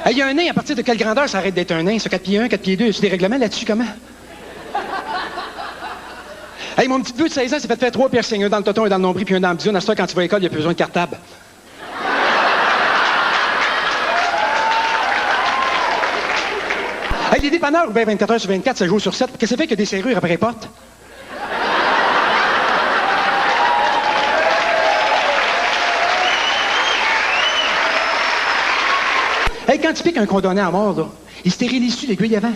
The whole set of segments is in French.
Hey, il y a un nain, à partir de quelle grandeur ça arrête d'être un nain? Ça, 4 pieds 1, 4 pieds 2, y a-tu des règlements là-dessus, comment? Hey, mon petit peu de 16 ans s'est fait faire 3 piercings, un dans le toton, un dans le nombril, puis un dans le bidon. À ce temps, quand tu vas à l'école, il n'y a plus besoin de cartable. Hey, les dépanneurs ouverts 24 heures sur 24, ça joue sur 7. Qu'est-ce que ça fait qu'il y a des serrures après les portes? Hey, quand tu piques un condamné à mort, là, il stérilise-tu l'aiguille avant?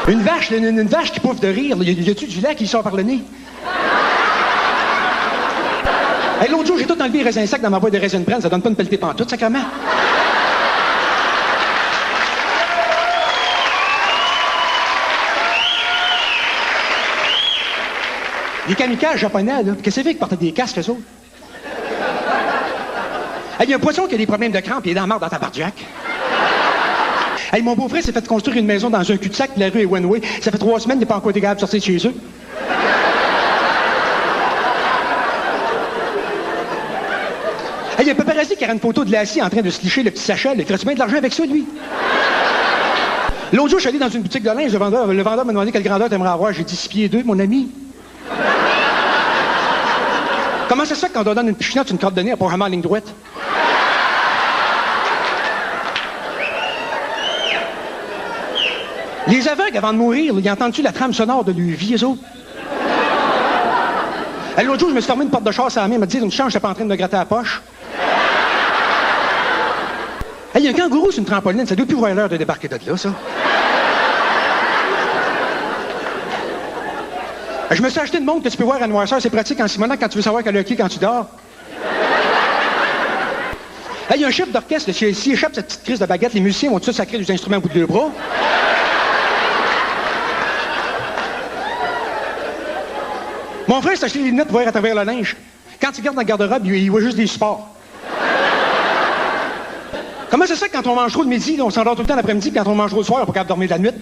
Une vache qui pouffe de rire, là, y a-tu du lait qui sort par le nez? Hey, l'autre jour, j'ai tout enlevé les raisins secs dans ma boîte de raisins de brenne, ça donne pas une pelletée pantoute, sacrément. Les kamikazes japonais, là, qu'est-ce que c'est qu'ils portaient des casques, eux autres? Hey, y a un poisson qui a des problèmes de crampes, il est dans la marde dans ta barjac. Hey, mon beau-frère s'est fait construire une maison dans un cul-de-sac, puis la rue est one-way. Ça fait 3 semaines qu'il n'est pas encore été capable de sortir de chez eux. Hey, y a un paparazzi qui a une photo de Lassie en train de se licher le petit sachet. Il ferait-tu bien de l'argent avec ça, lui? L'autre jour, je suis allé dans une boutique de linge, le vendeur m'a demandé quelle grandeur t'aimerais avoir. J'ai dit 6 pieds 2, mon ami. Comment ça se fait que quand on donne une pichinotte, une corde de nez, elle part jamais en ligne droite? Les aveugles, avant de mourir, ils entendent-tu la trame sonore de leur vie, eux autres? L'autre jour, je me suis fermé une porte de chasse à la main, elle m'a dit une chance, j'étais pas en train de me gratter la poche. Il y a un kangourou sur une trampoline, ça doit plus voir l'heure de débarquer de là, ça. Je me suis acheté une montre que tu peux voir à noirceur, c'est pratique en Simonac quand tu veux savoir quelle heure qui est quand tu dors. Il y a un chef d'orchestre, s'il échappe cette petite crise de baguette, les musiciens vont tout ça sacrer des instruments au bout de deux bras. Mon frère s'est acheté des lunettes pour voir à travers le linge. Quand il regarde dans le garde-robe, il voit juste des supports. Comment c'est ça que quand on mange trop le midi, on s'endort tout le temps l'après-midi, puis quand on mange trop le soir, on n'est pas capable de dormir de la nuit?